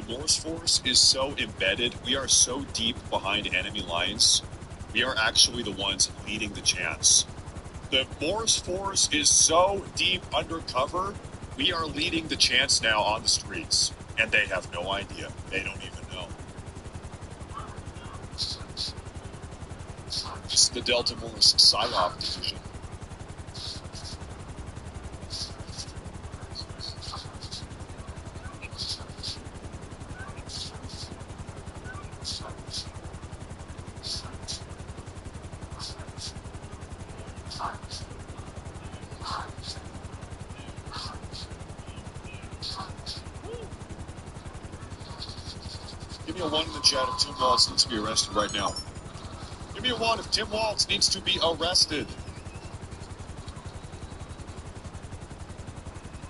Morse Force is so embedded. We are so deep behind enemy lines. We are actually the ones leading the chance. The Morse Force is so deep undercover. We are leading the chance now on the streets. And they have no idea. They don't even know. It's the Delta Morse PSYOP division. Give me a 1 in the chat if Tim Waltz needs to be arrested right now. Give me a 1 if Tim Waltz needs to be arrested.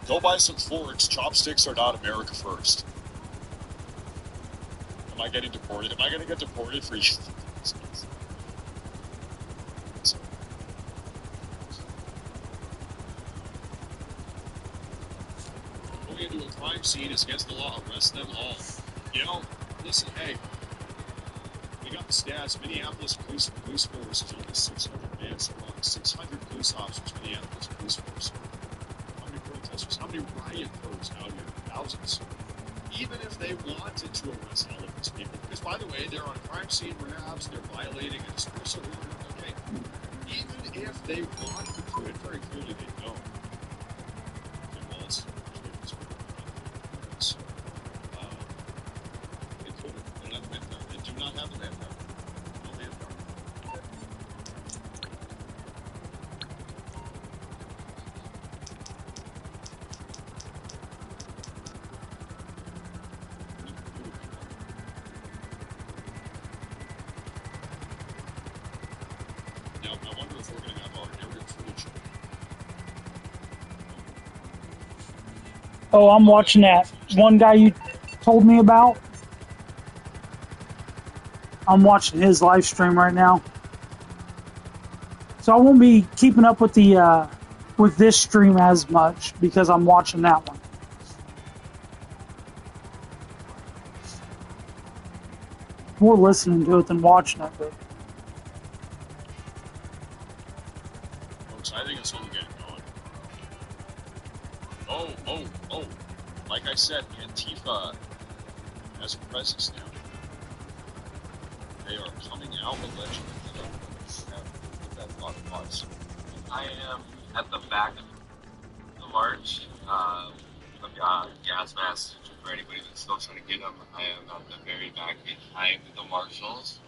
Go buy some forks. Chopsticks are not America first. Am I getting deported? Am I going to get deported for you? Going into a crime scene is against the law. Arrest them all. You know, listen, hey, we got the stats. Minneapolis Police Force is only 600 men, so 600 police officers, Minneapolis Police Force. How many protesters? How many riot codes out here? Thousands. Even if they wanted to arrest all of these people, because by the way, they're on crime scene perhaps, they're violating a dispersal order, okay? Even if they wanted to do it, very clearly they don't. Tim Waltz, they could have, they don't have manpower. They do not have the manpower. No manpower. Now, I wonder if we're going to have our aerial footage. Oh, I'm watching that one guy you told me about. I'm watching his live stream right now. So I won't be keeping up with the with this stream as much because I'm watching that one. More listening to it than watching it, but Folks, I think it's only getting going. Oh. Like I said, Antifa has a presence now. They are coming out allegedly. That thought was. I am at the back of the march. I've got gas masks for anybody that's still trying to get them. I am at the very back behind the marshals,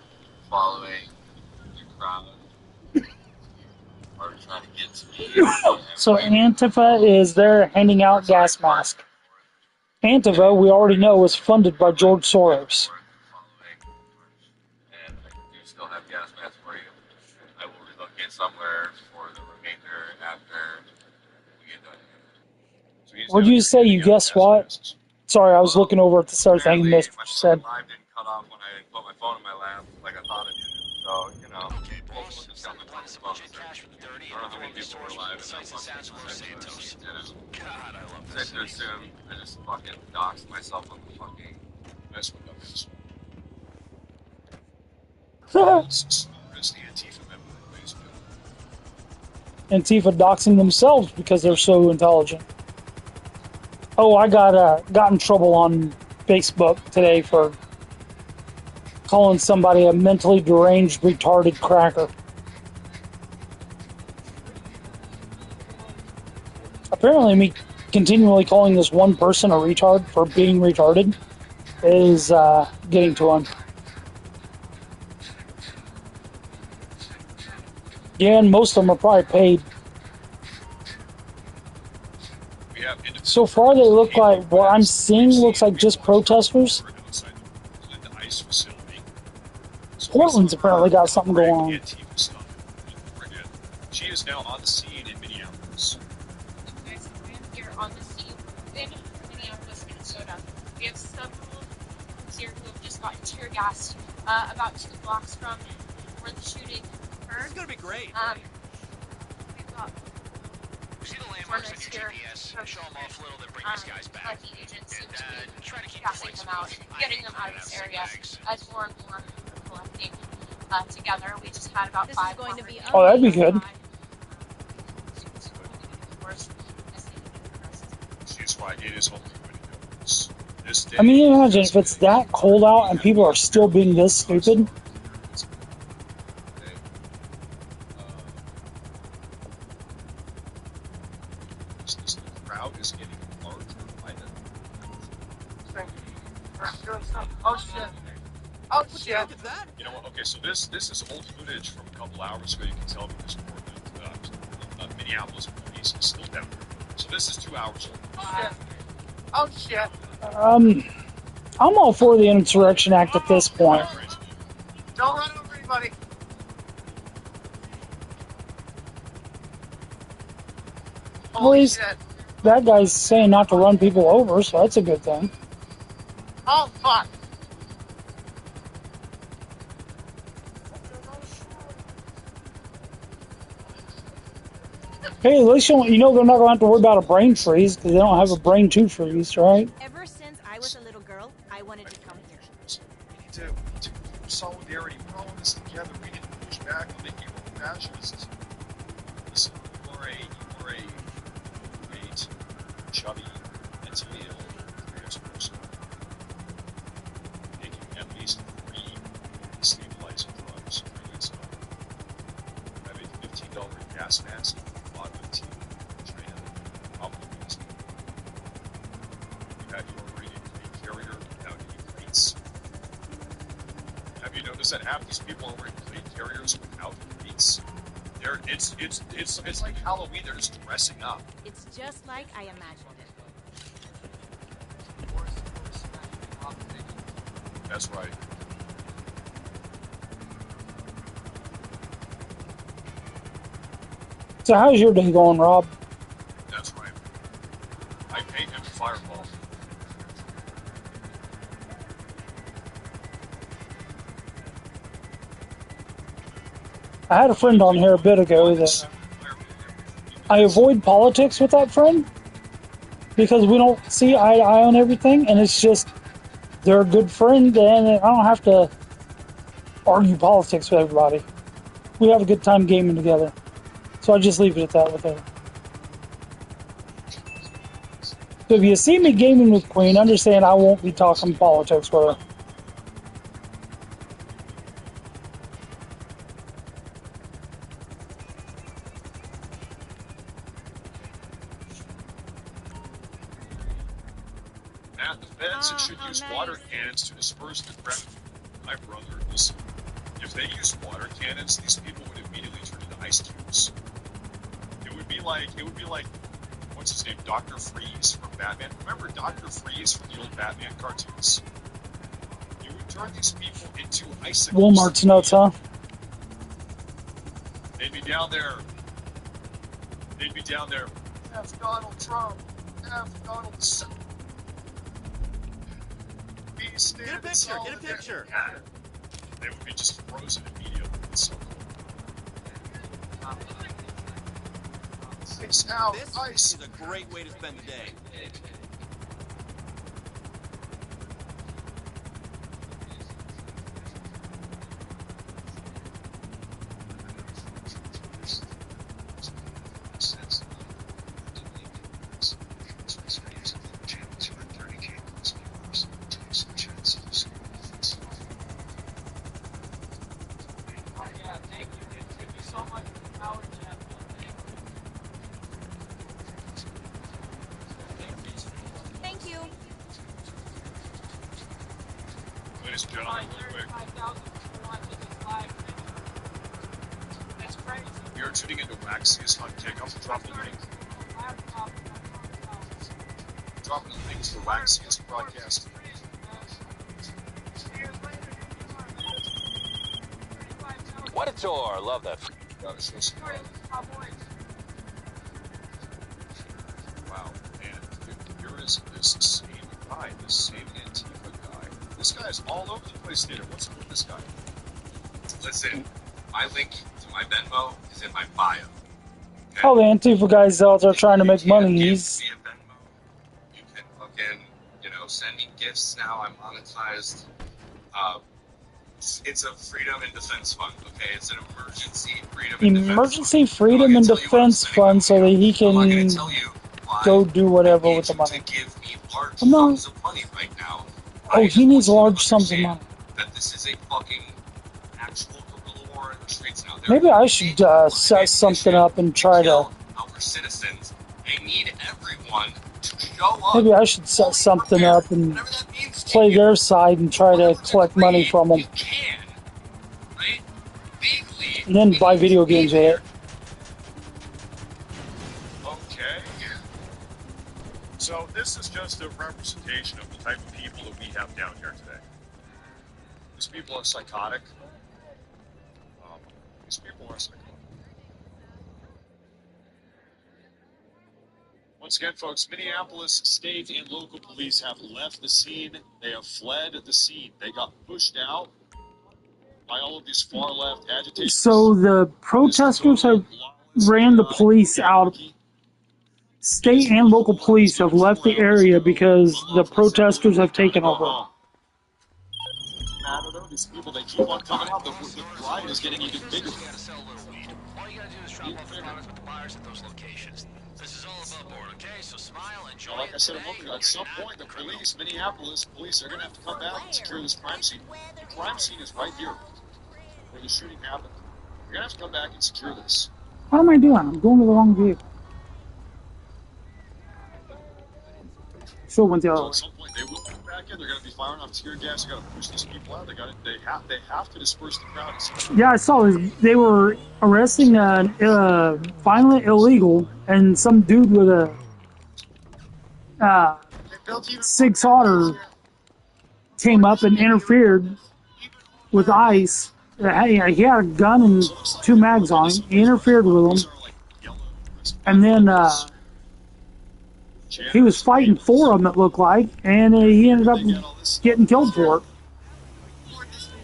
following the crowd. Are trying to get to me. so Antifa is there handing out gas masks. Antifa, we already know, is funded by George Soros. And I do still have gas masks for you. I will relocate somewhere for the remainder after we get done here. What did you say? You guess what? Sorry, I was looking over at the start thing and missed what you said. My live didn't cut off when I put my phone in my lap like I thought it did. So, you know, we'll just tell my phone. I don't know how many people were live in that fucking God, I love safe to assume I just fucking doxed myself on the fucking That's what that is. As the Antifa member of Facebook. Antifa doxing themselves because they're so intelligent. Oh, I got in trouble on Facebook today for calling somebody a mentally deranged, retarded cracker. Apparently, me continually calling this one person a retard for being retarded is getting to him. Yeah, and most of them are probably paid. So far, they look like, what I'm seeing looks like just protesters. Portland's apparently got something going on. She is now on the scene in Minneapolis. Guys, we're here on the scene in Minneapolis, Minnesota. We have several here who have just gotten tear gassed about 2 blocks from where the shooting occurred. It's gonna be great. We've got See the landmarks on your GPS. Show them off a little, then bring these guys back. Lucky agents seem And to be try to keep gassing the them out, getting them out of this area as more and more are collecting together. We just had about This is 5 going to be Oh, that'd be good. She's right. It is only going to go this day. I mean, imagine if it's that cold out and people are still being this stupid. The crowd is getting larger by the Oh shit. Oh shit. You know what? Okay, so this is old footage from a couple hours ago. You can tell because more than Minneapolis police is still down there. So this is 2 hours old. Oh shit. I'm all for the Insurrection Act at this point. Don't run over anybody. At least that guy's saying not to run people over, so that's a good thing. Oh fuck. Hey, at least you know they're not going to have to worry about a brain freeze because they don't have a brain to freeze, right? Ever since I was a little girl, I wanted to come here. We need to solidarity. We're all in this together. We need to push back on the evil fascists. Listen, you are a great, chubby, mentally ill, trans person. Taking at least 3 stabilizing drugs for yourself. Have a $15 gas mask. That half these people are wearing plate carriers without cleats. It's like Halloween. They're just dressing up. It's just like I imagined it. That's right. So how's your day going, Rob? That's right. I paint him Fireball. I had a friend on here a bit ago that I avoid politics with that friend because we don't see eye to eye on everything, and it's just they're a good friend, and I don't have to argue politics with everybody. We have a good time gaming together, so I just leave it at that with her. So if you see me gaming with Queen, understand I won't be talking politics with her. Should use water cannons to disperse the crowd. My brother, listen, if they used water cannons, these people would immediately turn into ice cubes. It would be like, what's his name, Dr. Freeze from Batman. Remember Dr. Freeze from the old Batman cartoons? You would turn these people into icicles. Walmart's nuts, huh? They'd be down there. F. Donald Trump. F. Donald Trump. Get a picture. They would be just frozen immediately. It's so cool. Ice out. This Ice. is a great way to spend the day. You're tuning into Waxius on Kick. I'm dropping the link. Dropping the link to the Waxius broadcast. What a tour! Love that. Got us listening. Wow, and here is this same guy, this same Antifa guy. This guy is all over the place here. What's up with this guy? Listen, my link to my Venmo is in my bio. Okay. Oh, the Antifa guy's out there trying to make You can money. give He's via Venmo. You can fucking, send me gifts now. I'm monetized. It's a freedom and defense fund, okay? It's an emergency freedom and defense emergency fund. freedom I'm not and gonna tell you what I'm defense spending fund my so that money he on. I'm not can going to tell you why go do I whatever need with the you money. to give me large I'm not. sums of money right now. Oh, I he just want needs you to large sums of understand money. that this is a fucking actual guerrilla war in the streets now. They're Maybe I using should set ammunition something up and to try to. kill our citizens. They need everyone to show up. Maybe I should set fully something prepared, up and whatever that means to play you. their side and try to Whatever collect money degree from them, you can, right? Legally, and then we buy need video to be games with there. it. Okay. So this is just a representation of the type of people that we have down here today. These people are psychotic. These people are psychotic. Once again, folks, Minneapolis state and local police have left the scene. They have fled the scene. They got pushed out by all of these far left agitators. So the protesters have ran the police out. State and local police have left the area because the protesters have taken over. These people, they keep on coming out. The riot is getting even bigger. You gotta sell a little weed. All you gotta do is drop off the products with the buyers at those locations. This is all above board, okay? So smile, enjoy. Like I said a moment ago, at some point, the police, Minneapolis police, are going to have to come back and secure this crime scene. The crime scene is right here, where the shooting happened. You're going to have to come back and secure this. What am I doing? I'm going to the wrong vehicle. Should have went the other So way. at some point, they will come back in. They're going to be firing off tear gas. They got to push these people out. They have to disperse the crowd. Yeah, I saw this. They were arresting a violent illegal, and some dude with a Sig Sauter came up and interfered with ICE. He had a gun and 2 mags on him. He interfered with them, and then he was fighting 4 of them, it looked like, and he ended up getting killed for it.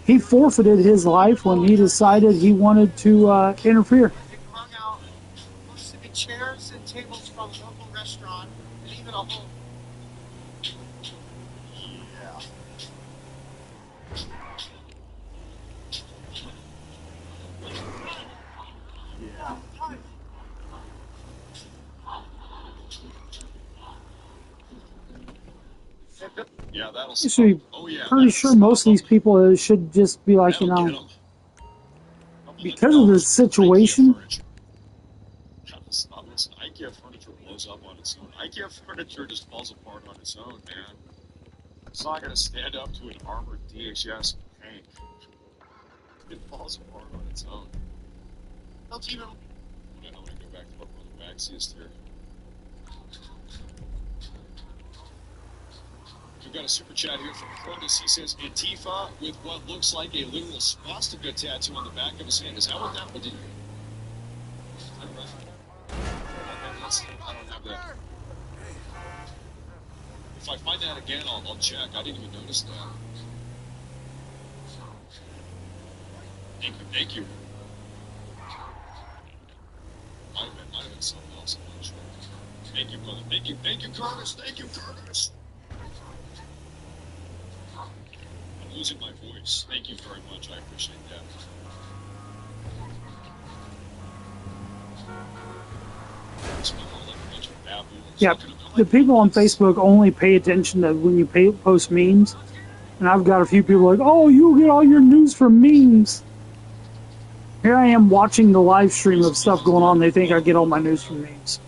He forfeited his life when he decided he wanted to interfere. They hung out most of the chairs and tables from a local restaurant and even a home. Yeah, that'll You should be oh, yeah, pretty sure most of these people should just be like, because of the situation. Listen, IKEA furniture blows up on its own. IKEA furniture just falls apart on its own, man. It's not going to stand up to an armored DHS tank. It falls apart on its own. Don't even. I'm going to go back to what Brother Maxiest here. We've got a super chat here from Curtis. He says, Antifa with what looks like a literal swastika tattoo on the back of his hand. Is that what that would do? I don't know. I don't have that. If I find that again, I'll check. I didn't even notice that. Thank you. Might have been something else. I'm not sure. Thank you, brother. Thank you, Curtis. Thank you, Curtis. I'm losing my voice. Thank you very much. I appreciate that. Yeah, the people on Facebook only pay attention to when you post memes. And I've got a few people like, oh, you get all your news from memes. Here I am watching the live stream of stuff going on. They think I get all my news from memes.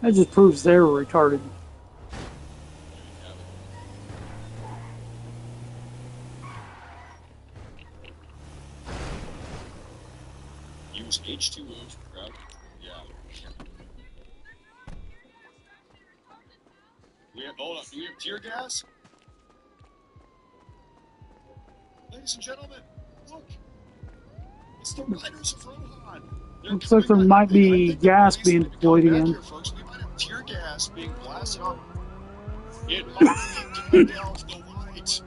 That just proves they're retarded. Use H2O for crowd. Yeah. Hold on. Do we have tear gas? Ladies and gentlemen, look. It's the Riders of Rohan. Looks like there might be gas being deployed again. We might have tear gas being blasted on. It might be Gandalf the White.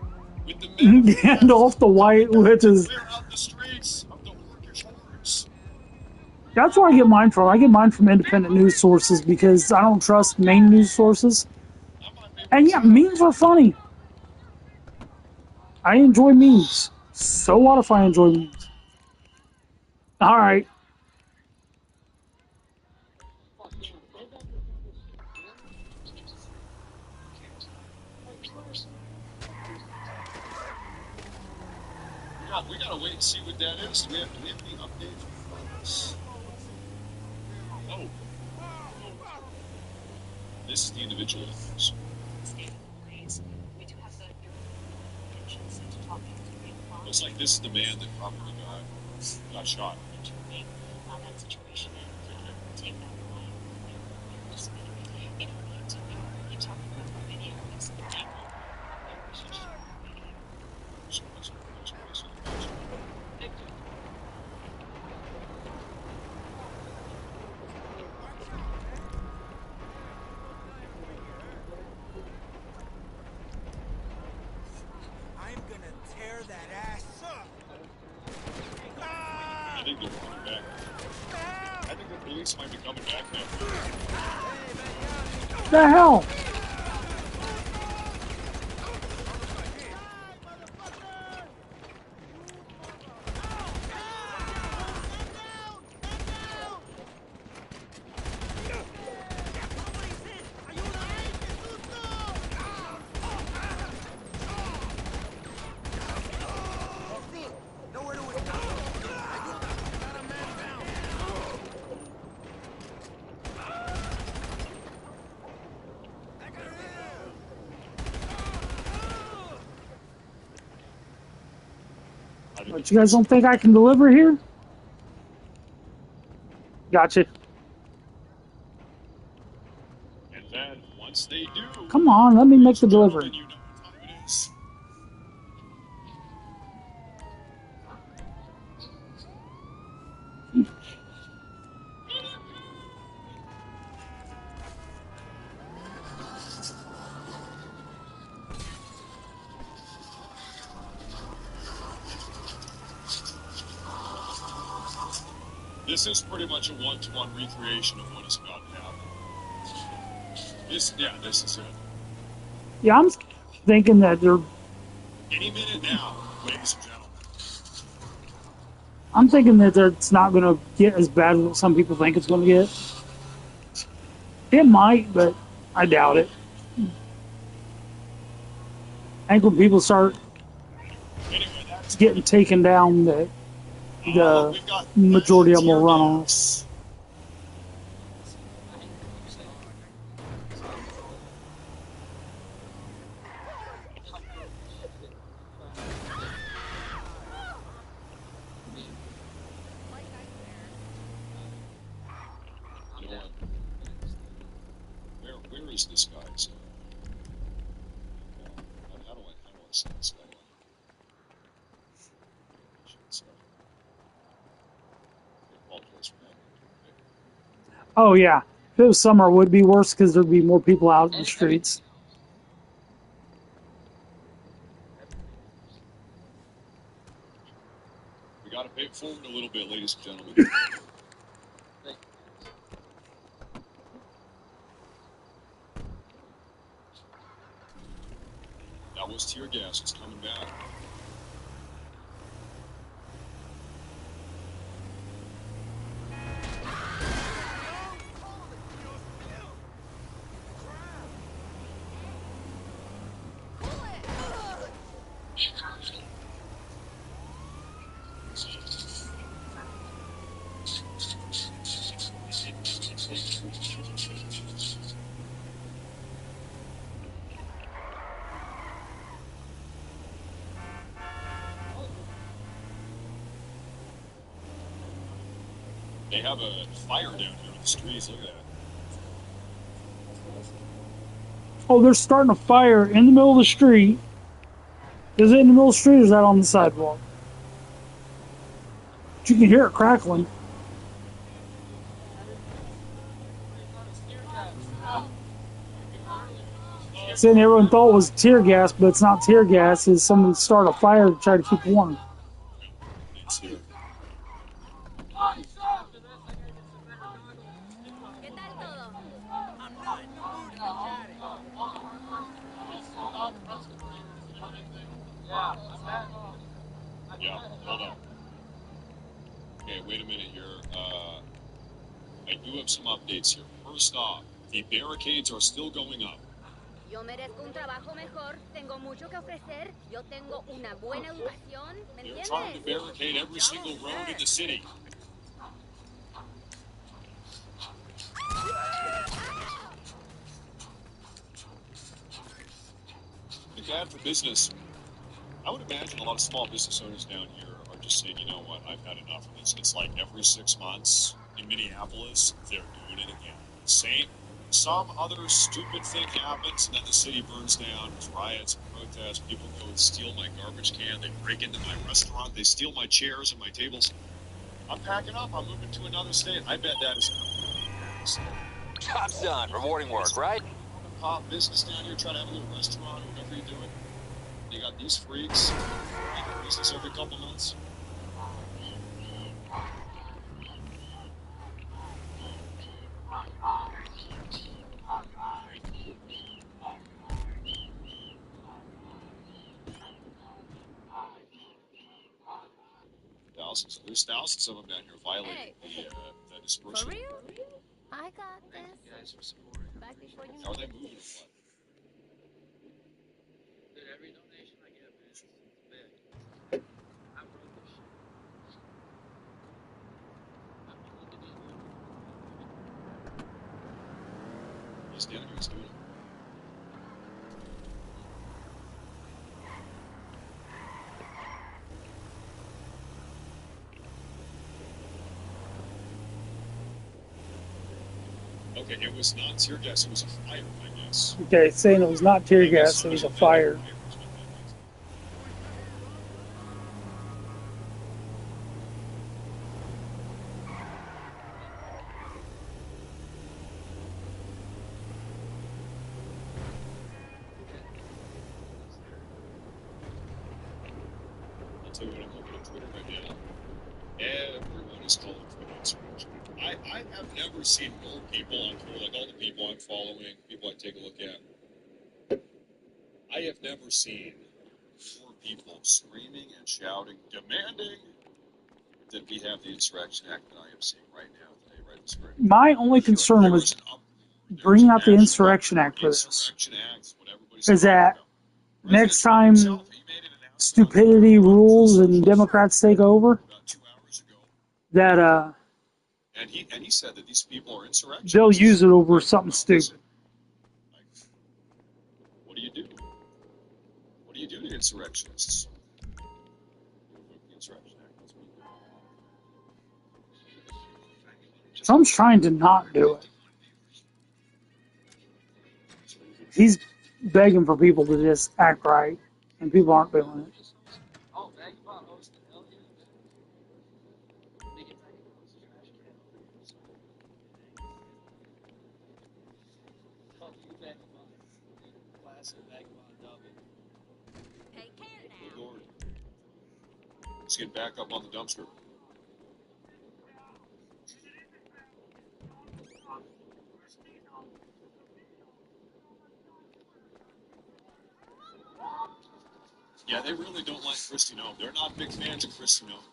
With the men Gandalf the White with his... clear out the streets of the Orcish hordes. That's where I get mine from. I get mine from independent news sources because I don't trust main news sources. And yeah, memes are funny. I enjoy memes. So what if I enjoy memes? All right. We gotta wait and see what that is. Do we have any update from this? Oh. This is the individual. Looks like this is the man that probably got shot. I'm gonna tear that ass up. I think they're coming back. I think the police might be coming back now. The hell? But you guys don't think I can deliver here? Gotcha. And then once they do, Come on, let me make the delivery. then you know what time it is. This is pretty much a one-to-one recreation of what is about to happen. This is it. Yeah, I'm thinking that they're. Any minute now, ladies and gentlemen. I'm thinking that it's not going to get as bad as what some people think it's going to get. It might, but I doubt it. I think when people start Anyway, that's getting taken down, the we've got majority of them will tear run off. gas. You know what? Where is this guy? So, how do I see this guy? Oh yeah, if it was summer, it would be worse because there'd be more people out in the streets. We got to pay it forward a little bit, ladies and gentlemen. That was tear gas. It's coming back. They have a fire down here on the streets. Look at that. Oh, they're starting a fire in the middle of the street. Is it in the middle of the street or is that on the sidewalk? But you can hear it crackling. Saying everyone thought it was tear gas, but it's not tear gas. It's someone start a fire to try to keep warm. It's here. wait a minute here. I do have some updates here. First off, the barricades are still going up. Yo merezco un trabajo mejor, tengo mucho que ofrecer, yo tengo una buena educación, ¿me They're trying to entiendes? barricade every single road in the city. The bad for business. I would imagine a lot of small business owners down here are just saying, you know what, I've had enough of this. It's like every 6 months in Minneapolis, they're doing it again. Some other stupid thing happens, and then the city burns down. There's riots, protests. People go and steal my garbage can. They break into my restaurant. They steal my chairs and my tables. I'm packing up. I'm moving to another state. I bet that is. Job's done. Rewarding work, right? Pop business down here, trying to have a little restaurant or whatever you're doing. You got these freaks making business every couple months. There's thousands of them down here violating the dispersal. For real? I got this. Thank you guys for supporting. Back before you How are know they it. moving or what? Dude, every donation I get, man, it's big. I wrote this shit. I'm trying to do it. He's down here, he's doing it. Okay, it was not tear gas, it was a fire, I guess. Okay, saying it was not tear gas, it was a fire. I'll tell you what, I'm looking at Twitter right now. Everyone is calling for an insurrection. I have never seen more people on Twitter, like all the people I'm following, people I take a look at. I have never seen more people screaming and shouting, demanding that we have the Insurrection Act that I am seeing right now today, right this very minute. My only concern There was was an bringing out the national Insurrection Act for this. Insurrection Act, what everybody's Is talking that about. next President Trump time himself, he made an announcement stupidity rules and Democrats take over, about 2 hours ago. that And he said that these people are insurrectionists. they'll use it over something stupid. Like, what do you do? What do you do to insurrectionists? The Insurrection Act, that's what you do. Trump's trying to not do it. He's begging for people to just act right, and people aren't doing it. Oh, Vagabond hosted hell yeah. They get Vagabond's trash can. Fuck you, Vagabond. Classic Vagabond double. Take care Good now. Lord. Let's get back up on the dumpster. Yeah, they really don't like Kristi Noem. They're not big fans of Kristi Noem.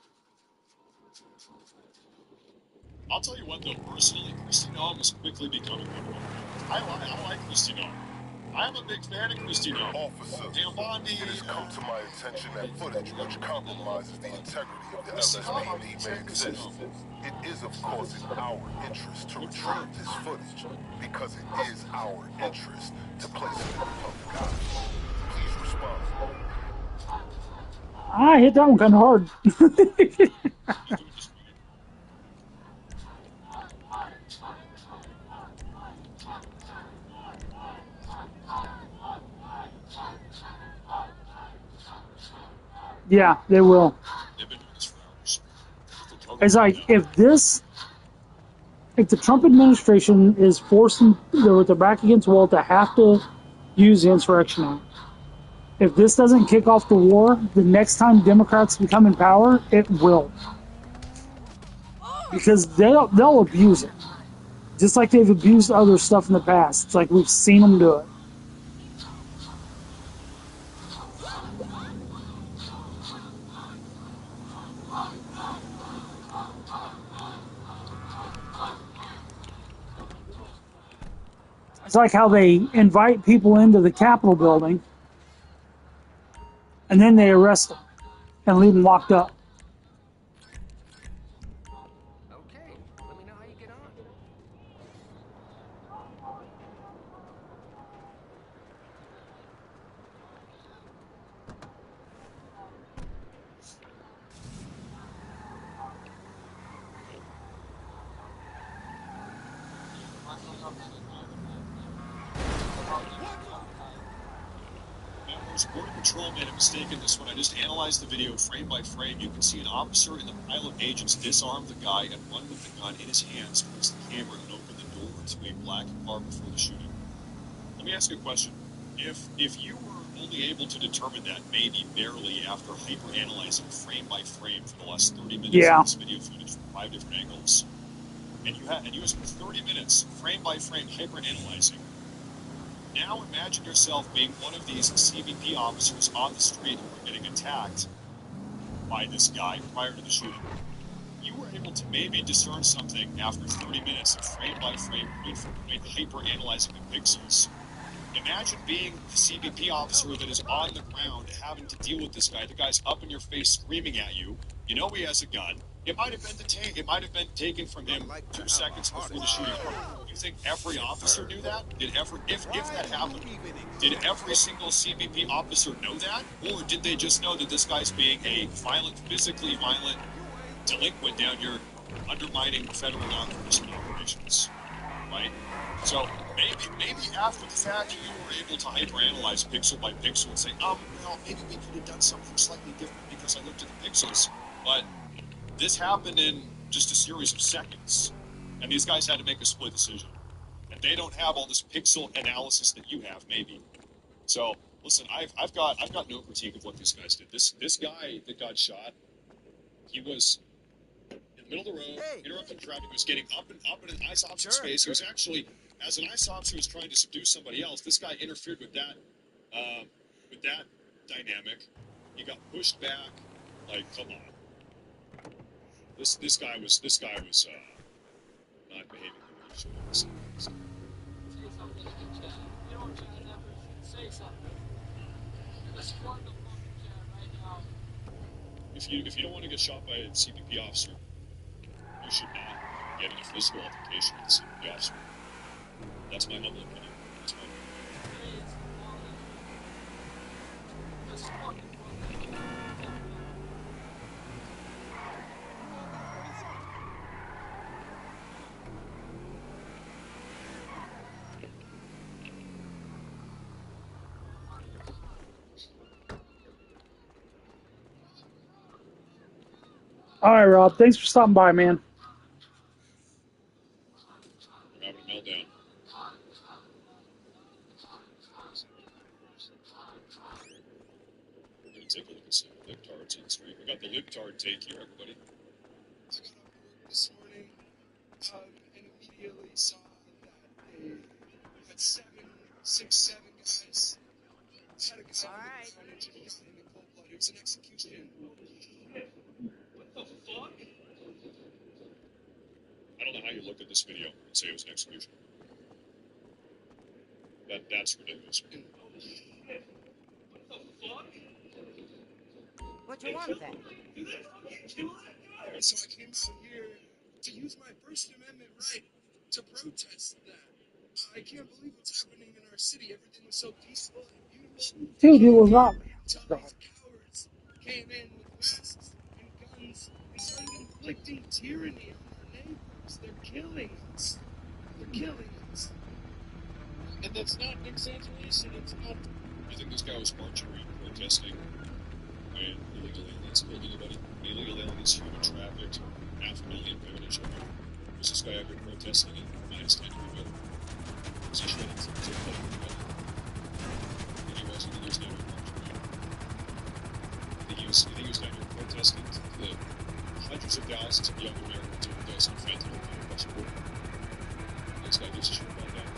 I'll tell you what, though, personally, Kristi Noem is quickly becoming one of them. I like Kristi Noem. I'm a big fan of Kristi Noem. Officers, Dan Bondi, it has come to my attention that footage which compromises the integrity of the LSPD may exist. It is, of course, in our interest to retrieve this footage because it is our interest to place it in the public eye. Please respond. I hit that one kind of hard. Yeah, they will. they've been doing this for hours. It's like if the Trump administration is forcing with their back against the wall to have to use the Insurrection Act, if this doesn't kick off the war, the next time Democrats become in power, it will, because they'll abuse it, just like they've abused other stuff in the past. It's like we've seen them do it. It's like how they invite people into the Capitol building and then they arrest them and leave them locked up. Okay, let me know how you get on. Members, Border Patrol made a mistake in this one. I just analyzed the video frame by frame. You can see an officer and the pile of agents disarm the guy and run with the gun in his hands towards the camera and open the door to a black car before the shooting. Let me ask you a question. If you were only able to determine that maybe barely after hyper-analyzing frame by frame for the last 30 minutes of this video footage from 5 different angles, and you spent 30 minutes frame by frame hyper-analyzing, now imagine yourself being one of these CBP officers on the street who were getting attacked by this guy prior to the shooting. You were able to maybe discern something after 30 minutes of frame by frame, point for point, hyper-analyzing the pixels. Imagine being the CBP officer that is on the ground having to deal with this guy. The guy's up in your face screaming at you. You know he has a gun. It might have been detained. It might have been taken from him 2 seconds before the shooting. Do you think every officer knew that? If that happened, did every single CBP officer know that? Or did they just know that this guy's being a violent, physically violent delinquent down here undermining federal law enforcement operations? Right? So maybe after the fact you were able to hyperanalyze pixel by pixel and say, maybe we could have done something slightly different because I looked at the pixels. But this happened in just a series of seconds, and these guys had to make a split decision. And they don't have all this pixel analysis that you have, maybe. So listen, I've got no critique of what these guys did. This guy that got shot, he was in the middle of the road, interrupting traffic. He was getting up in an ICE officer's face. He was actually, as an ICE officer was trying to subdue somebody else, this guy interfered with that dynamic. He got pushed back. Like, come on. This guy was not behaving the way he should have. Say something. If you don't want to get shot by a CBP officer, you should not get in a physical altercation with a CBP officer. That's my humble opinion. That's my opinion. All right, Rob. Thanks for stopping by, man. We're having a meltdown. We're going to take a look at some libtards on the street. We got the libtard take here, everybody. I got up this morning and immediately saw that they had 6, 7 guys. Had a guy in cold blood. It was an execution. What the fuck? I don't know how you look at this video and say it was an execution. That's ridiculous. Holy shit. What the fuck? What you want then? So I came out here to use my First Amendment right to protest that. I can't believe what's happening in our city. Everything was so peaceful and beautiful. Dude, it was not. Until these cowards came in with masks and guns and started inflicting tyranny on our neighbors. They're killing us. They're killing us. And that's not an exaggeration. It's not. You think this guy was marching around protesting when illegal aliens killed anybody? Illegal aliens, human trafficked, 500,000 women and children. Was this guy out here protesting in minus 10 degree weather? Was he shredding to the weather? And he wasn't. He was down here marching around. You think he was down here protesting the hundreds of thousands of young Americans overdosed on fentanyl across the border? This guy gives a shit about that.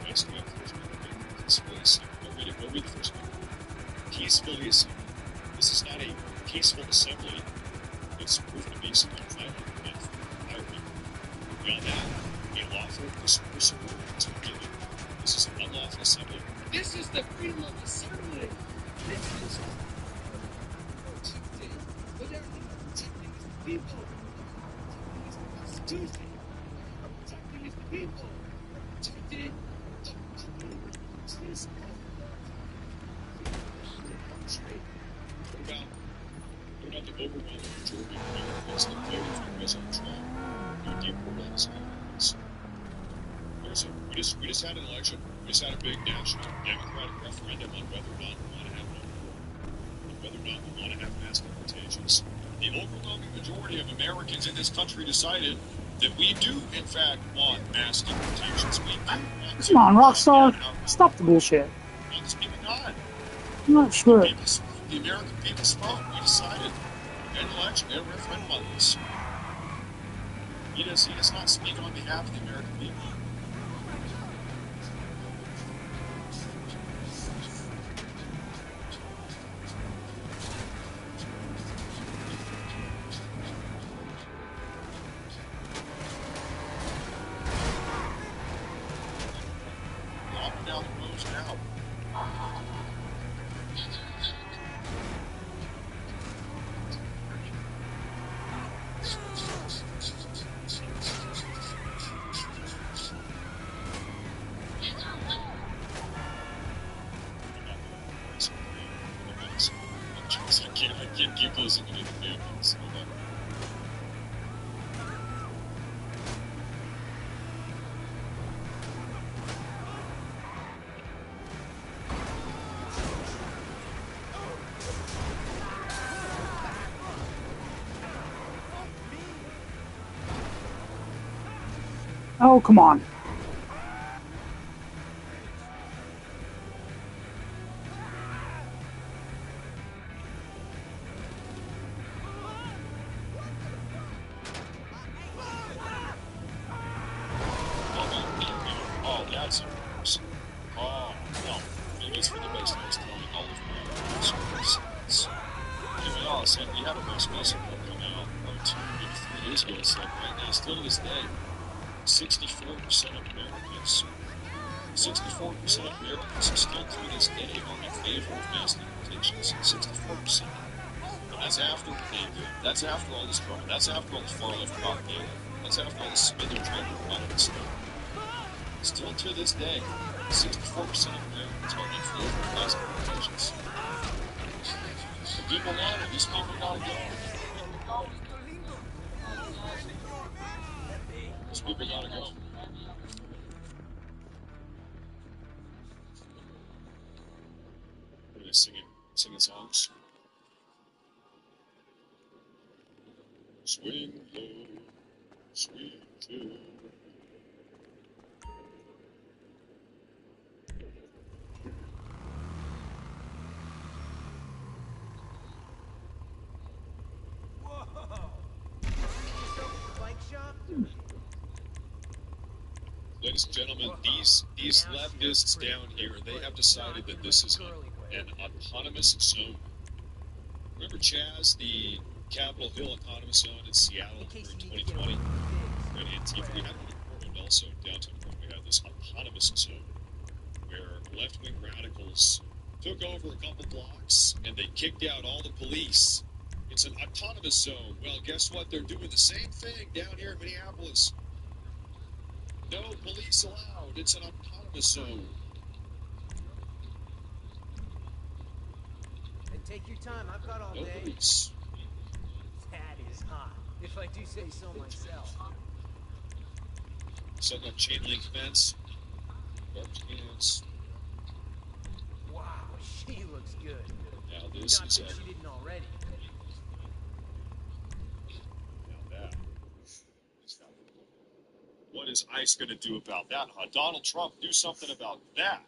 Mexico first peacefully assembled. Go read the first one. Peacefully assembled. This is not a peaceful assembly. It's proven to be some violent environment. Beyond that, a lawful dispersal is given. This is an unlawful assembly. This is the freedom of assembly. This is protected. But they're not protecting the people. Protecting the Constitution. Protecting the people. Protecting the country. What about the overwhelming majority of Americans that voted for President Trump who deportalized immigrants? We just had an election. We just had a big national Democratic referendum on whether or not we want to have mass deportations. The overwhelming majority of Americans in this country decided that we do, in fact, want mass deportations. We do want to. Come on, Rockstar, stop the bullshit. Let's keep it on. I'm not sure. The American people spoke. We decided in an election, we had a referendum on this. He does not speak on behalf of the American people. Locking down the roads now. I can't keep listening to the vehicles. Hold on. Oh, come on. Oh, that's embarrassing. Oh, no. Maybe it's for the best news telling all of my services. Anyway, all said, we had a West Mesa poll come out about 2, maybe 3 days ago. It's like right now, still to this day, 64% of Americans, 64% of Americans still to this day are in favor of mass deportations. 64%. That's after that's after all this drama. That's after all this far left propaganda. That's after all the spin they're trying to run and stuff. Still to this day, 64% of Americans are in favor of mass deportations. The people want it. These people gotta go. These people gotta go. What are they singing songs? Swing low, swing low. Ladies and gentlemen, these leftists down here, they have decided that this is an autonomous zone. Remember Chaz, the Capitol Hill Autonomous Zone in Seattle in 2020? And Antifa, we had one in Portland also, downtown Portland. We had this autonomous zone where left-wing radicals took over a couple blocks and they kicked out all the police. It's an autonomous zone. Well, guess what? They're doing the same thing down here in Minneapolis. No police allowed. It's an autonomous zone. And take your time. I've got all No day. police. That is hot, if I do say so myself. Setting up chain link fence. Garbage cans. Wow, she looks good. Now this Not is that she didn't already. Now that. What is ICE going to do about that? Huh? Donald Trump, do something about that.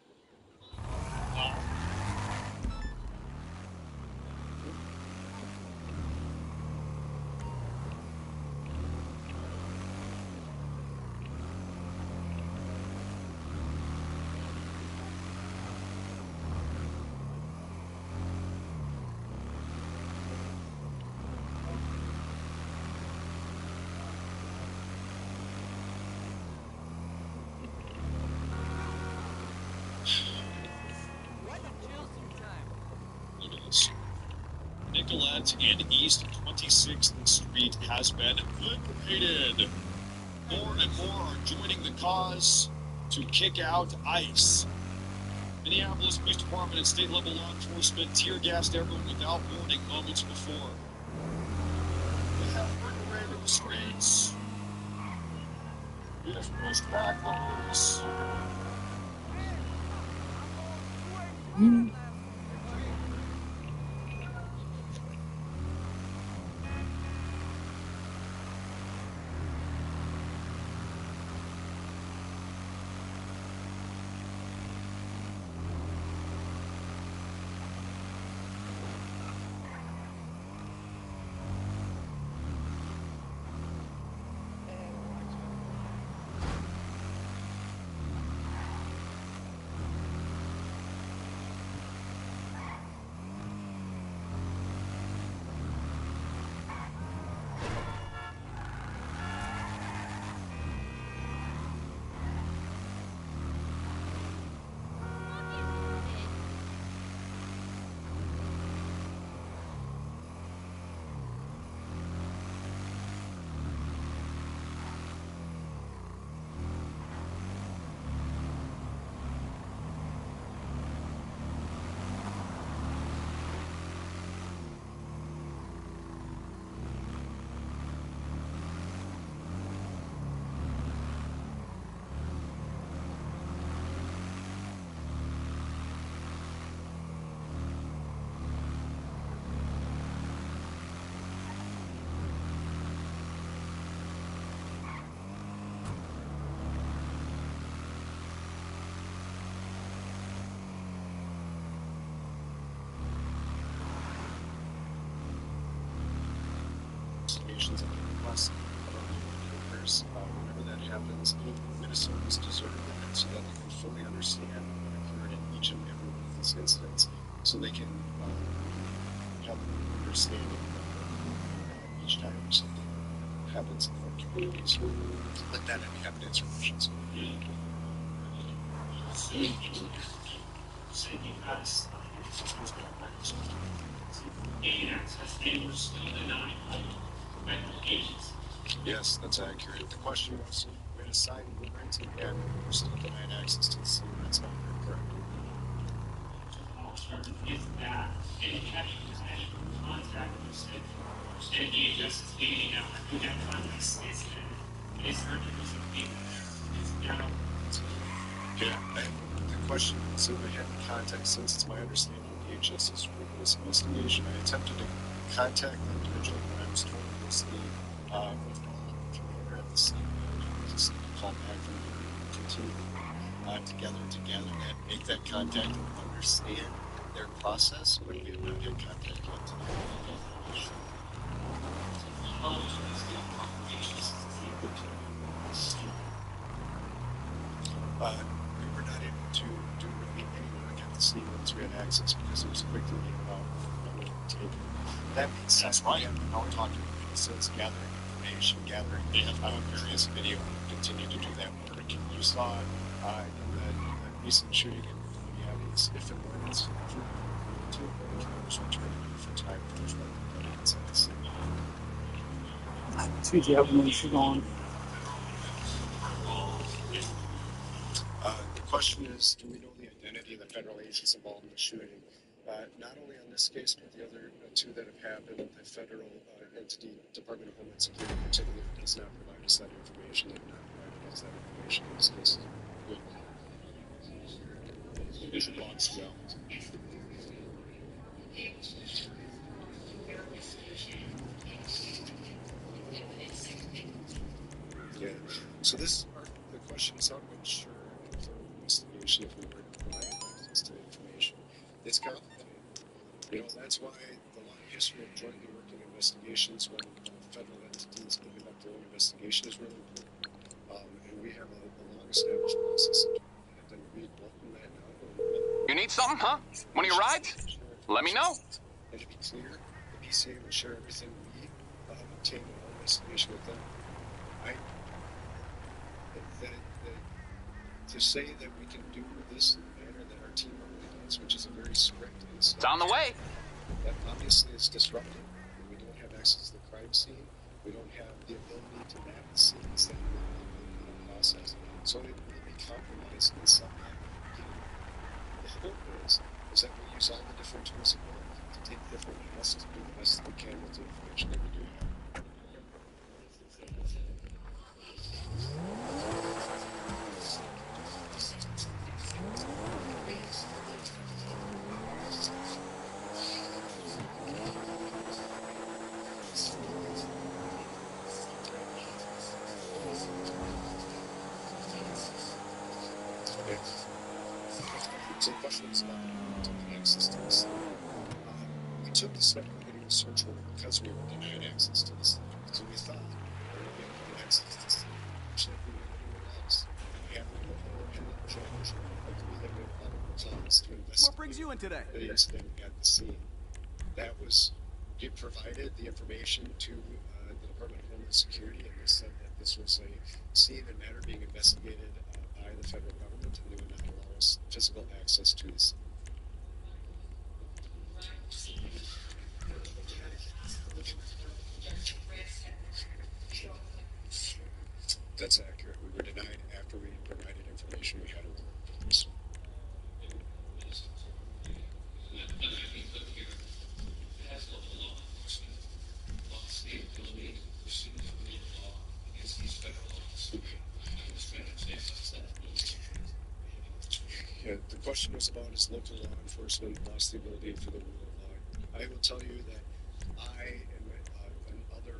Outlet and East 26th Street has been liberated. More and more are joining the cause to kick out ICE. Minneapolis Police Department and state-level law enforcement tear-gassed everyone without warning moments before. They have ran into the streets. We have pushed back the police. Investigations of the request of workers. Whenever that happens, Minnesotans deserve that so that they can fully understand what occurred in each and every one of these incidents, so they can have an understanding each time something happens in their communities. Let that have information. Yes, that's accurate. The question was, we had a sign blueprint and we're still denied access to the scene. That's not correct. Is that any contact with said any justice meeting now? I think that context is certainly something there. Yeah, the question simply had context since it's my understanding of DHS is for this investigation. I attempted to contact the individual when I was told it was the commander at the scene. Just call back from there and continue together and make that contact and understand their process, but we have not had contact yet today. We were not able to do any work at the scene once we had access because it was quickly taken. That means that's right. Now we're talking about citizens gathering information, they have various video and continue to do that work. You saw in the recent shooting in Minneapolis, if and when it's to return for time for those incidents. TJ when she's gone. The question is, do we know the identity of the federal agents involved in the shooting? Not only on this case, but the other two that have happened, the federal entity, Department of Homeland Security in particular, does not provide us that information. They have not provided us that information in this case. Good. There's a box well. Yeah. So this, the question is, how to ensure a thorough investigation if we were to provide access to information. It's complicated. You know, that's why the long history of jointly working investigations when federal entities conduct their own investigation is really important. And we have a long-established process of doing that, and we welcome that now. You need something, huh? One of your rides? Let me know. And to be clear, the PCA will share everything we obtain in our investigation with them. To say that we can do this in the manner that our team normally does, which is a very strict and it's on the way. That obviously obviously it's disruptive. We don't have access to the crime scene. We don't have the ability to map the scenes that we need to process. So it will be compromised in some manner. The hope is that we use all the different tools available to take different tests to do the best we can with the information that we do have. So the question is about taking access to this. We took the step of getting a search warrant because we were denied access to this. So we thought we would be able to get access to this, much like we would anywhere else. And we have an independent judge agreed with probable cause to investigate. What brings you in today? The incident at the scene. That was, it provided the information to the Department of Homeland Security, and they said that this was a scene and matter being investigated by the federal government, and they would not allow us physical access to this. That's accurate. We were denied after we provided information we had a warrant. So. Yeah, the question was about is local law enforcement lost the ability for the rule of law. I will tell you that I and other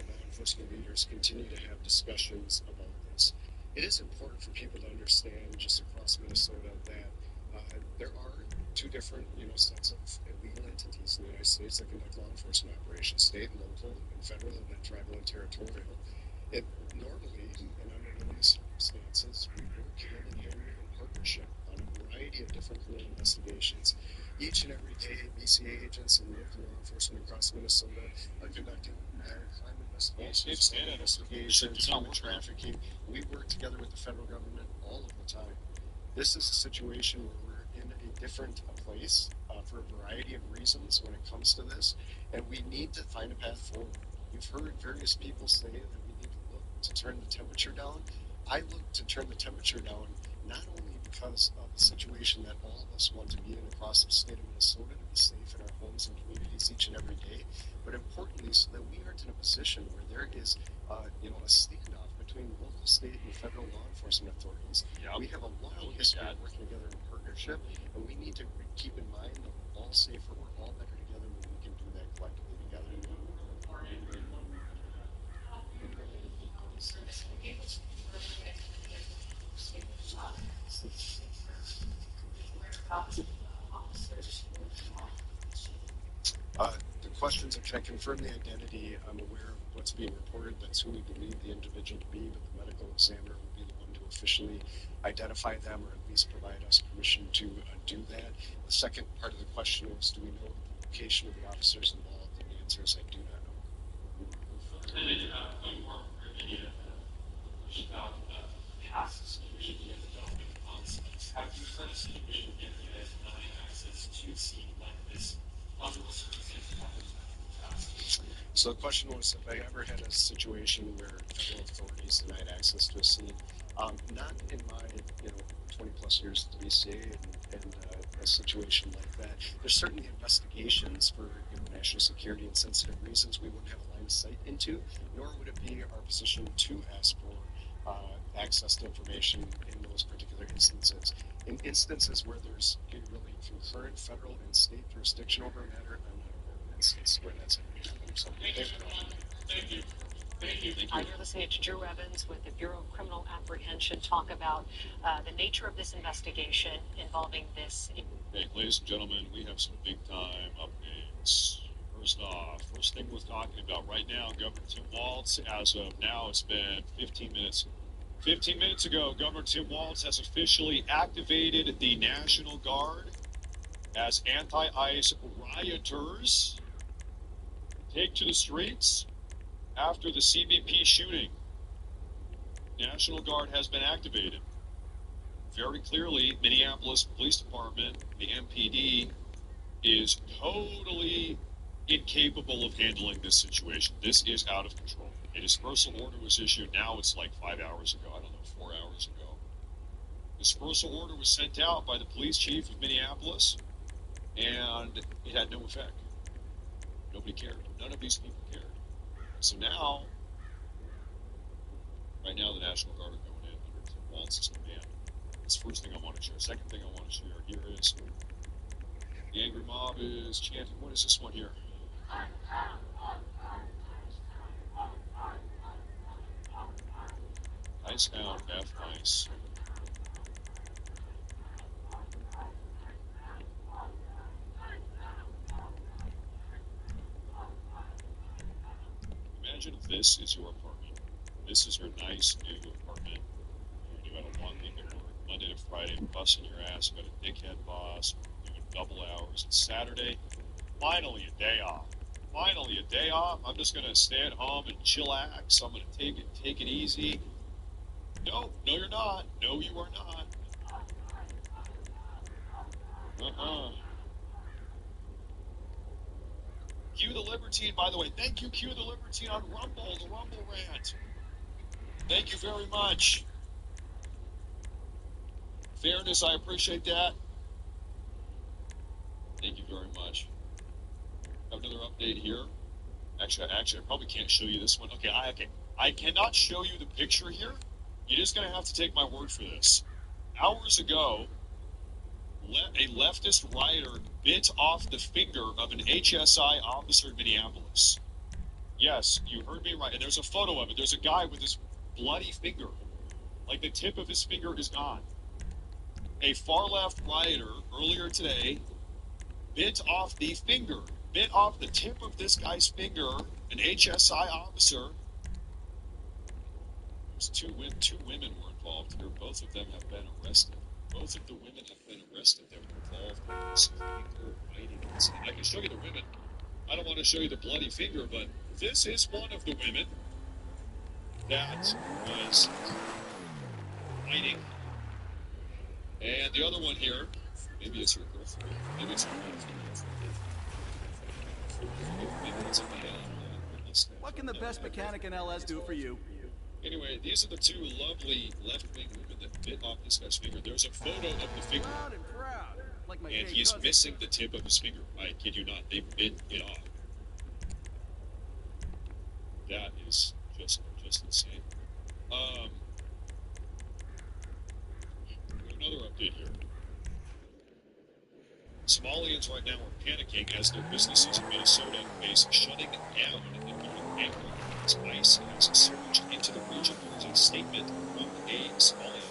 law enforcement leaders continue to have discussions about this. It is important for people to understand just across Minnesota that there are two different, sets of legal entities in the United States that conduct law enforcement operations: state and local, and federal, and then tribal and territorial. It normally, and under normal circumstances, we work hand in hand in partnership on a variety of different criminal investigations. Each and every day, BCA agents and local law enforcement across Minnesota are conducting crime investigations, human trafficking. We work together with the federal government all of the time. This is a situation where we're in a different place for a variety of reasons when it comes to this, and we need to find a path forward. We've heard various people say that we need to look to turn the temperature down. I look to turn the temperature down not only because of the situation that all of us want to be in across the state of Minnesota, to be safe in our homes and communities each and every day, but importantly so that we aren't in a position where there is a standoff between local, state, and federal law enforcement authorities. Yep. We have a long history of working together in partnership, and we need to keep in mind that we're all safer, we're all better together when we can do that collectively together. The questions are, can I confirm the identity? I'm aware of what's being reported. That's who we believe the individual to be, but the medical examiner will be the one to officially identify them, or at least provide us permission to do that. The second part of the question was, do we know the location of the officers involved? And the answer is, I do not know. Have you first access to see like this possible circumstances happen? So the question was, have I ever had a situation where federal authorities denied access to a scene? Not in my 20 plus years at the BCA and a situation like that. There's certainly investigations for national security and sensitive reasons we wouldn't have a line of sight into, nor would it be our position to ask for access to information in those particular instances. In instances where there's really concurrent federal and state jurisdiction over a matter, I'm not aware of an instance where that's happened. So, Thank you. You're listening to Drew Evans with the Bureau of Criminal Apprehension talk about the nature of this investigation involving this. Okay, ladies and gentlemen, we have some big time updates. First thing we're talking about right now, Governor Tim Walz, as of now, it's been 15 minutes. 15 minutes ago, Governor Tim Walz has officially activated the National Guard as anti-ICE rioters take to the streets after the CBP shooting. National Guard has been activated. Very clearly, Minneapolis Police Department, the MPD, is totally incapable of handling this situation. This is out of control. A dispersal order was issued. Now it's like 5 hours ago. I don't know, 4 hours ago. Dispersal order was sent out by the police chief of Minneapolis, and it had no effect. Nobody cared. None of these people cared. So now, right now, the National Guard are going in under Walz's command. That's the first thing I want to share. Second thing I want to share here is the angry mob is chanting. What is this one here? Nice pound, F nice. Imagine if this is your apartment. This is your nice new apartment. You had a long week at work, Monday to Friday, busting your ass. You got a dickhead boss, doing double hours. It's Saturday. Finally a day off. Finally a day off. I'm just gonna stay at home and chillax. I'm gonna take it easy. No, you're not. No, you are not. Q the Libertine, by the way. Thank you, Q the Libertine on Rumble, the Rumble rant. Thank you very much. Fairness, I appreciate that. Thank you very much. Have another update here. Actually, I probably can't show you this one. Okay. I cannot show you the picture here. You're just going to have to take my word for this. Hours ago, a leftist rioter bit off the finger of an HSI officer in Minneapolis. Yes, you heard me right. And there's a photo of it. There's a guy with his bloody finger. Like the tip of his finger is gone. A far-left rioter earlier today bit off the tip of this guy's finger, an HSI officer. Two women were involved here. Both of them have been arrested. Both of the women have been arrested that were involved in this finger biting incident. I can show you the women. I don't want to show you the bloody finger, but this is one of the women that was biting. And the other one here, maybe it's her girlfriend. Maybe it's her girlfriend. Maybe it's a male. What can the best mechanic in LS do for you? Anyway, these are the two lovely left-wing women that bit off this guy's finger. There's a photo of the finger. Proud and proud. Like my And he's missing the tip of his finger. I kid you not. They bit it off. That is just insane. Another update here. Somalians right now are panicking as their businesses in Minnesota face shutting down and going angry as ICE has surged into the region. There's a statement from a Somalian.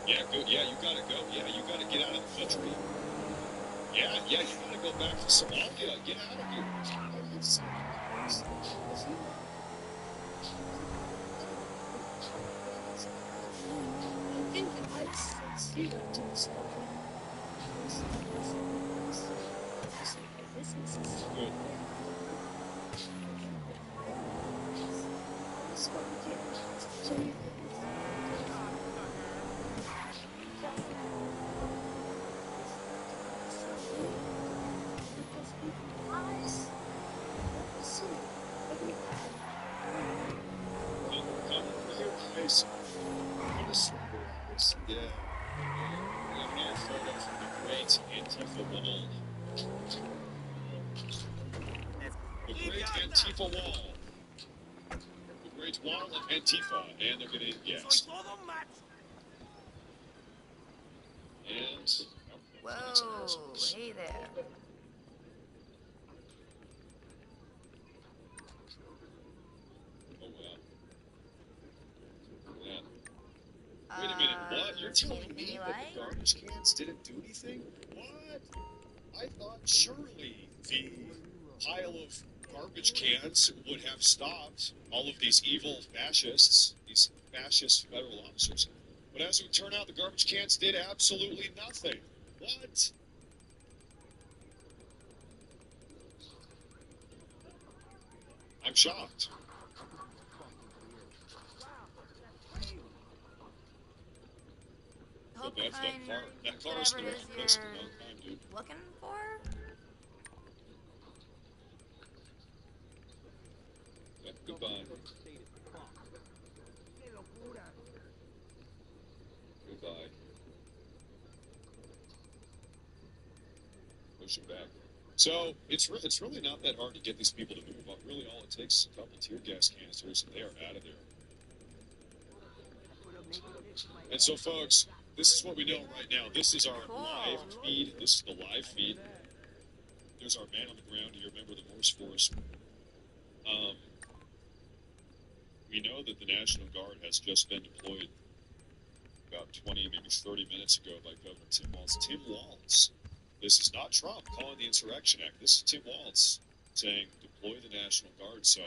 Yeah, good. Yeah, you gotta go. Yeah, you gotta get out of the country. Yeah, you gotta go back to Somalia. Get out of here. Good. Yeah. We have another photo from the great Antifa wall. The great Antifa wall. The great wall of Antifa. And they're getting gas. And... Whoa, hey there. Oh, wow. Yeah. Wait a minute, what? You're telling me that the garbage cans didn't do anything? What? I thought surely the pile of garbage cans would have stopped all of these evil fascists, these fascist federal officers. But as it turned out, the garbage cans did absolutely nothing. What? I'm shocked. Hope That car has been around for us a long time, dude. Looking for? Yeah, goodbye. Goodbye. Push it back. So it's really not that hard to get these people to move. Really, all it takes is a couple tear gas canisters, and they are out of there. And so, folks, this is what we know right now. This is our live feed. This is the live feed. There's our man on the ground here, member of the Morse Force. We know that the National Guard has just been deployed about 20, maybe 30 minutes ago by Governor Tim Walz. Tim Walz. This is not Trump calling the Insurrection Act. This is Tim Walz saying deploy the National Guard. So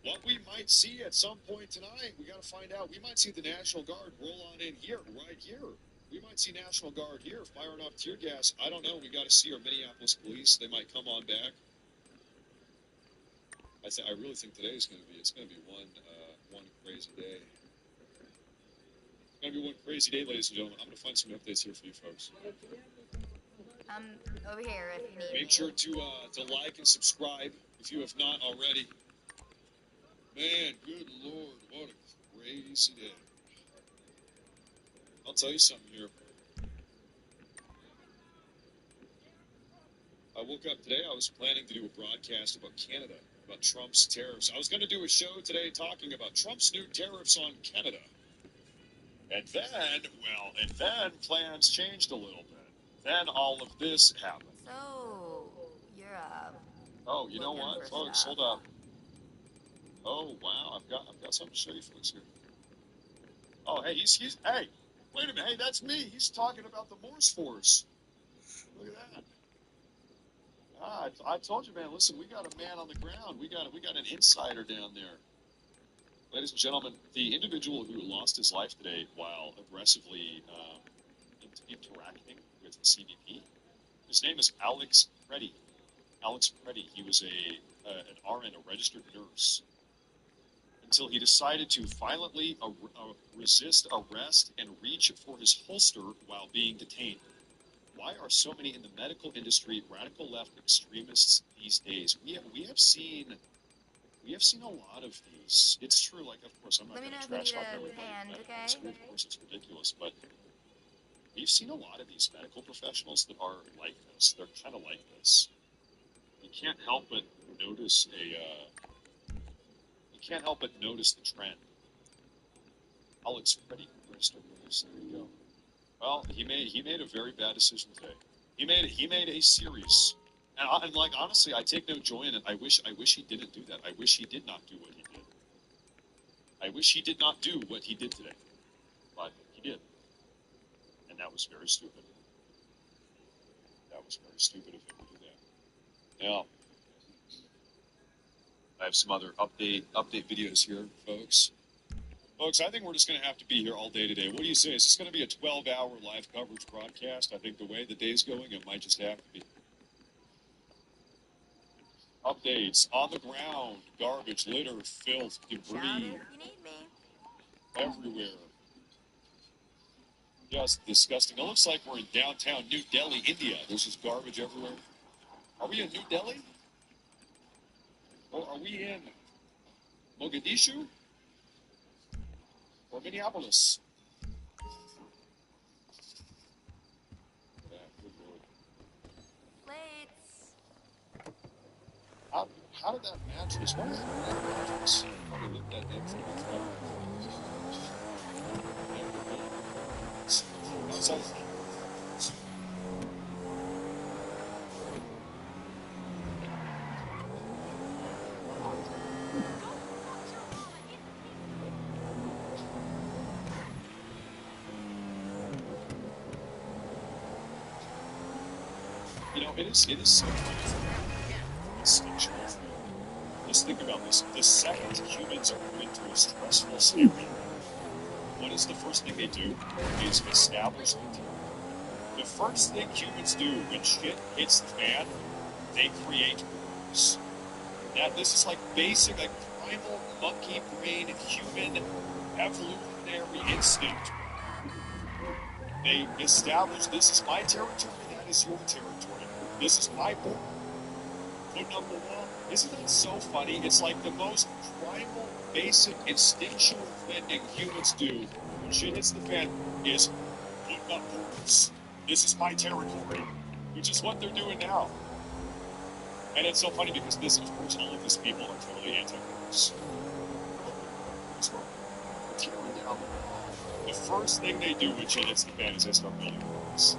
what we might see at some point tonight, we got to find out. We might see the National Guard roll on in here, right here. We might see National Guard here firing off tear gas. I don't know. We got to see our Minneapolis police. They might come on back. I really think today is going to be. It's going to be one crazy day. It's going to be one crazy day, ladies and gentlemen. I'm going to find some updates here for you folks. I'm over here if you need me. Make sure to like and subscribe if you have not already. Man, good Lord, what a crazy day. I'll tell you something here. I woke up today, I was planning to do a broadcast about Canada, about Trump's tariffs. I was going to do a show today talking about Trump's new tariffs on Canada. And then plans changed a little bit. Then all of this happened. So, you're oh, you know what, folks? Hold up. Oh wow, I've got something to show you folks here. Oh hey, hey, wait a minute, hey, that's me. He's talking about the Morse Force. Look at that. I told you, man. Listen, we got a man on the ground. We got an insider down there. Ladies and gentlemen, the individual who lost his life today while aggressively interacting with CBP, his name is Alex Preddy. Alex Preddy. He was an RN, a registered nurse, until he decided to violently resist arrest and reach for his holster while being detained. Why are so many in the medical industry radical left extremists these days? We have seen a lot of these. It's true, like, of course, I'm not going to trash talk everybody. Of course, it's ridiculous, but we've seen a lot of these medical professionals that are like this. They're kind of like this. You can't help but notice the trend. Alex Preddy, there you go. Well, he made a very bad decision today. He made a series, and like honestly, I take no joy in it. I wish he didn't do that. I wish he did not do what he did. I wish he did not do what he did today, but he did, and that was very stupid. That was very stupid of him to do that. Now, I have some other update videos here, folks. Folks, I think we're just going to have to be here all day today. What do you say? Is this going to be a 12-hour live coverage broadcast? I think the way the day's going, it might just have to be. Updates on the ground, garbage, litter, filth, debris, everywhere. Yeah, it's disgusting. It looks like we're in downtown New Delhi, India. There's just garbage everywhere. Are we in New Delhi? Or are we in Mogadishu? Or Minneapolis? Yeah, good Lord. Plates. How did that mattress? What is that mattress? Probably looked at that from the front. You know, it is so instinctual. Let's think about this. The second humans are put into a stressful scenario, what is the first thing they do? Is establish routine. The first thing humans do when shit hits the fan, they create rules. Yeah, this is like basic, like primal monkey brain human evolutionary instinct. They established this is my territory, that is your territory. This is my border. Putting up the wall. Isn't that so funny? It's like the most primal, basic, instinctual thing that humans do when shit hits the fan is putting up borders. This is my territory, which is what they're doing now. And it's so funny because this, of course, all of these people are totally anti-borders. The first thing they do when shit hits the fan is they start building borders.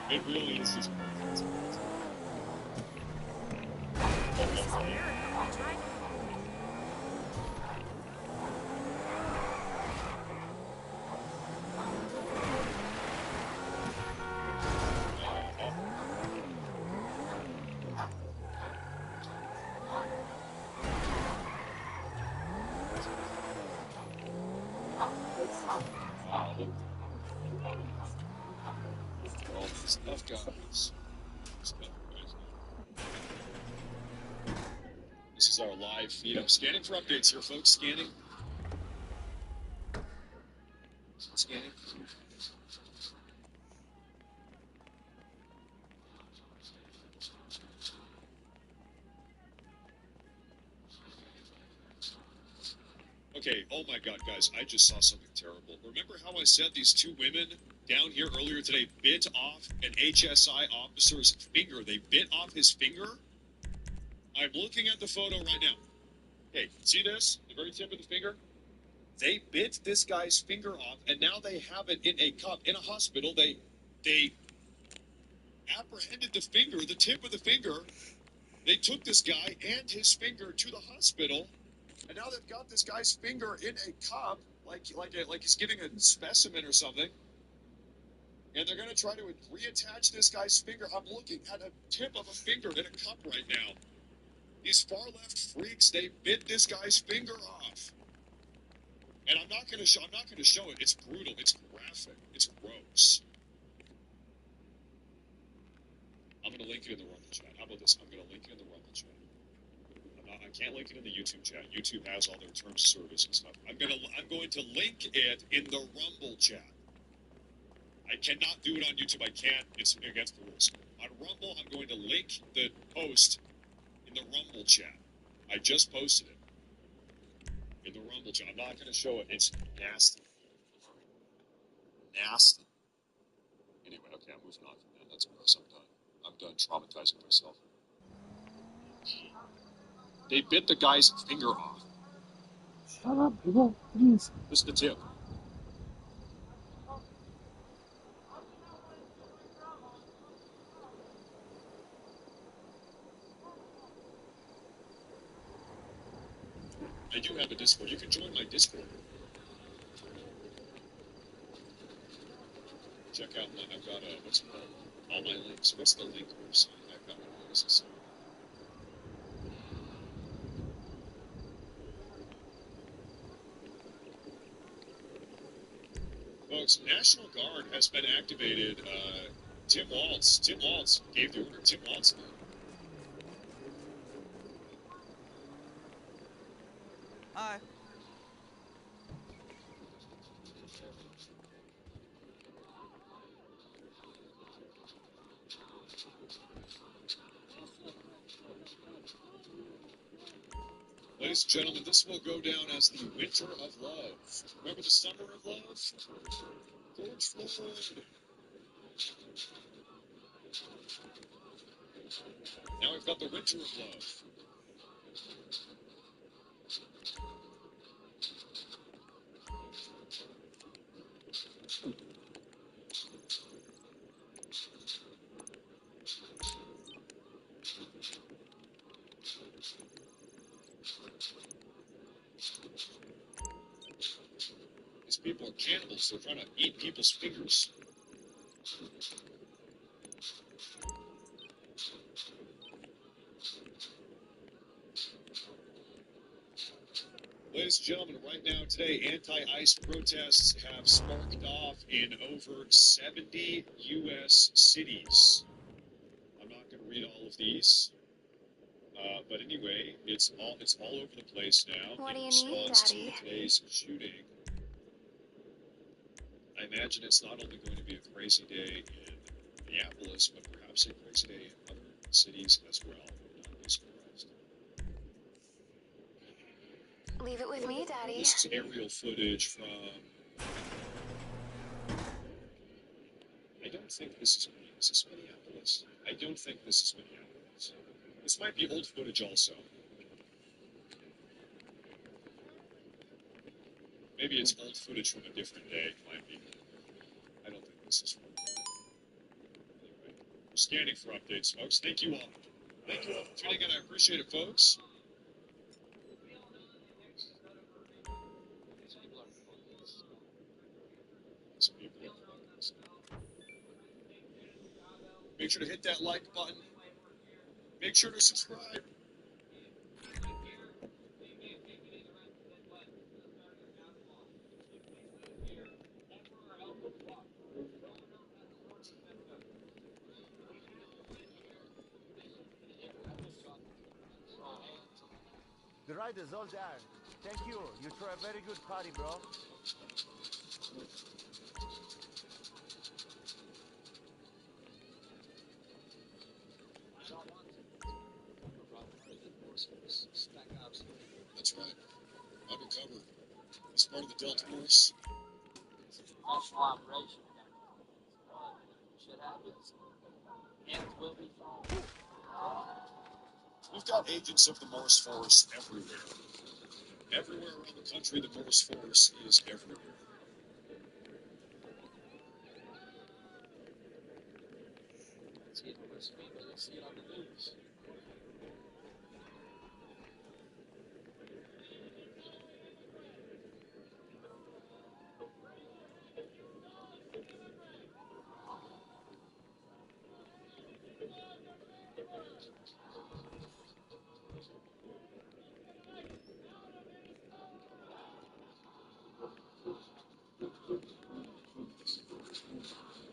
It really is just perfect. All these tough guys. This is our live feed. I'm scanning for updates here, folks. Scanning. Scanning. Okay, oh my god, guys, I just saw something terrible. Remember how I said these two women down here earlier today bit off an HSI officer's finger? They bit off his finger? I'm looking at the photo right now. Okay, see this? The very tip of the finger? They bit this guy's finger off, and now they have it in a cup in a hospital. They apprehended the finger, the tip of the finger. They took this guy and his finger to the hospital, and now they've got this guy's finger in a cup, like he's getting a specimen or something. And they're going to try to reattach this guy's finger. I'm looking at a tip of a finger in a cup right now. These far left freaks, they bit this guy's finger off. And I'm not going to show it. It's brutal. It's graphic. It's gross. I'm going to link it in the Rumble chat. How about this? I'm going to link it in the Rumble chat. I can't link it in the YouTube chat. YouTube has all their terms of service and stuff. I'm going to link it in the Rumble chat. I cannot do it on YouTube. I can't. It's against the rules. On Rumble, I'm going to link the post in the Rumble chat. I just posted it in the Rumble chat. I'm not going to show it. It's nasty. Nasty. Anyway, okay, I'm moving on from that. That's gross. I'm done traumatizing myself. They bit the guy's finger off. Shut up, people. Please. This is the tip. I do have a Discord. You can join my Discord. Check out I've got what's it called? All my links. What's the link website? I've got one of those. Folks, National Guard has been activated. Tim Waltz gave the order. Tim Waltz. Hi. Ladies and gentlemen, this will go down as the Winter of Love. Remember the Summer of Love? George Floyd. Now we've got the Winter of Love. These people are cannibals. They're trying to eat people's fingers. Ladies and gentlemen, right now today, anti-ICE protests have sparked off in over 70 U.S. cities. I'm not going to read all of these. But anyway, it's all over the place now. What do in you need, response Daddy? to today's shooting, I imagine it's not only going to be a crazy day in Minneapolis, but perhaps a crazy day in other cities as well. Not be surprised. Leave it with me, Daddy. This is aerial footage from. I don't think this is Minneapolis. I don't think this is Minneapolis. This might be old footage also. Maybe it's old footage from a different day. Might be. I don't think this is. Anyway, we're scanning for updates, folks. Thank you all. Thank you all for tuning in. I appreciate it, folks. Some people are focused. Make sure to hit that like button. Make sure to subscribe. The ride is all there. Thank you. You throw a very good party, bro. That's right. Undercover. It's part of the Delta Force. It's an awful operation. Shit happens. Hands will be thrown. We've got agents of the Morse Force everywhere. Everywhere around the country, the Morse Force is everywhere. See it on the screen, but you'll see it on the news.